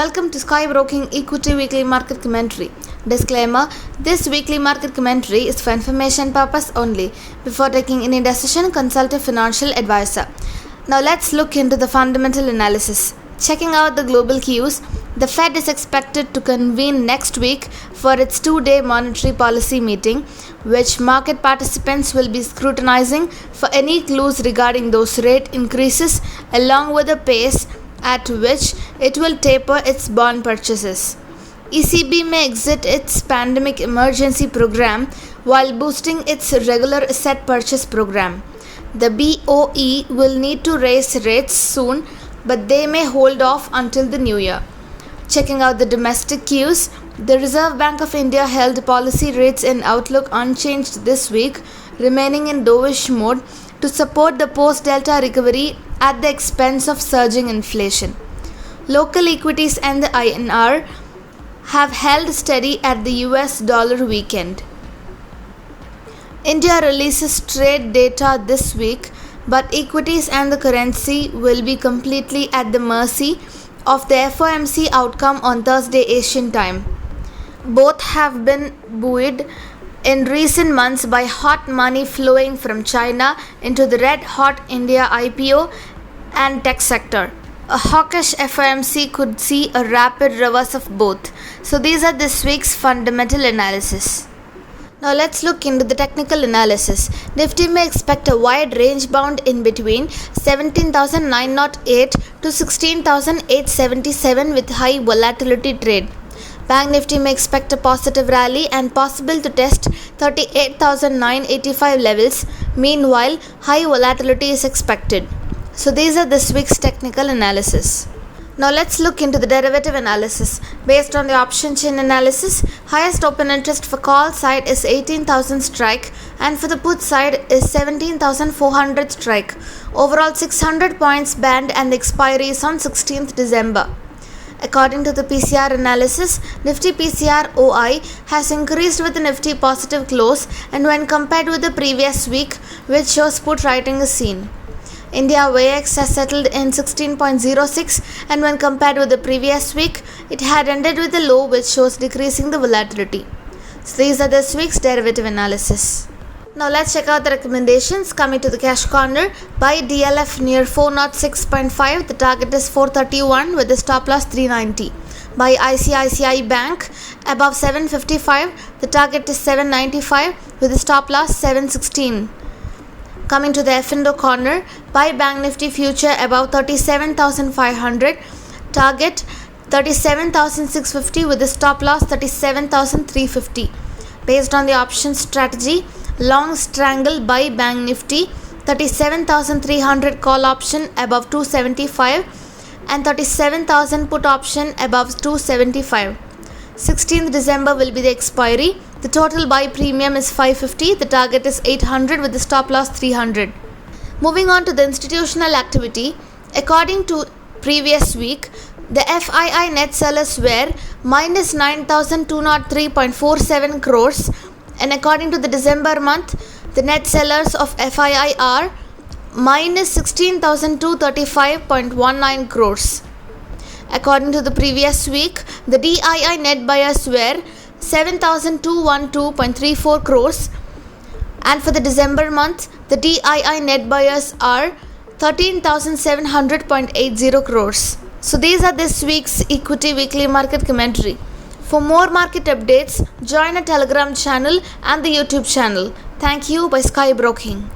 Welcome to Sky Broking Equity Weekly Market Commentary. Disclaimer: this weekly market commentary is for information purpose only. Before taking any decision, consult a financial advisor. Now let's look into the fundamental analysis. Checking out the global cues, the Fed is expected to convene next week for its two-day monetary policy meeting, which market participants will be scrutinizing for any clues regarding those rate increases along with the pace at which it will taper its bond purchases. ECB may exit its pandemic emergency program while boosting its regular asset purchase program. The BOE will need to raise rates soon, but they may hold off until the new year. Checking out the domestic cues, the Reserve Bank of India held policy rates and outlook unchanged this week, remaining in dovish mode to support the post-Delta recovery at the expense of surging inflation. Local equities and the INR have held steady at the US dollar weekend. India releases trade data this week, but equities and the currency will be completely at the mercy of the FOMC outcome on Thursday Asian time. Both have been buoyed in recent months by hot money flowing from China into the red-hot India IPO and tech sector. A hawkish FOMC could see a rapid reverse of both. So these are this week's fundamental analysis. Now let's look into the technical analysis. Nifty may expect a wide range bound in between 17,908 to 16,877 with high volatility trade. Bank Nifty may expect a positive rally and possible to test 38,985 levels. Meanwhile, high volatility is expected. So these are this week's technical analysis. Now let's look into the derivative analysis. Based on the option chain analysis, highest open interest for call side is 18,000 strike and for the put side is 17,400 strike. Overall 600 points band and the expiry is on 16th December. According to the PCR analysis, Nifty PCR OI has increased with the Nifty positive close and when compared with the previous week, which shows put writing is seen. India VX has settled in 16.06 and when compared with the previous week, it had ended with a low which shows decreasing the volatility. So these are this week's derivative analysis. Now let's check out the recommendations. Coming to the cash corner, buy DLF near 406.5, the target is 431 with the stop loss 390. Buy ICICI Bank above 755, the target is 795 with the stop loss 716. Coming to the F&O corner, buy Bank Nifty Future above 37,500, target 37,650 with the stop loss 37,350. Based on the option strategy, long strangle buy Bank Nifty 37,300 call option above 275 and 37,000 put option above 275. 16th December will be the expiry. The total buy premium is 550. The target is 800 with the stop loss 300. Moving on to the institutional activity, according to previous week, the FII net sellers were minus 9,203.47 crores, and according to the December month, the net sellers of FII are minus 16,235.19 crores. According to the previous week, the DII net buyers were 7,212.34 crores, and for the December month, the DII net buyers are 13,700.80 crores. So these are this week's Equity Weekly Market Commentary. For more market updates, join our Telegram channel and the YouTube channel. Thank you by Sky Broking.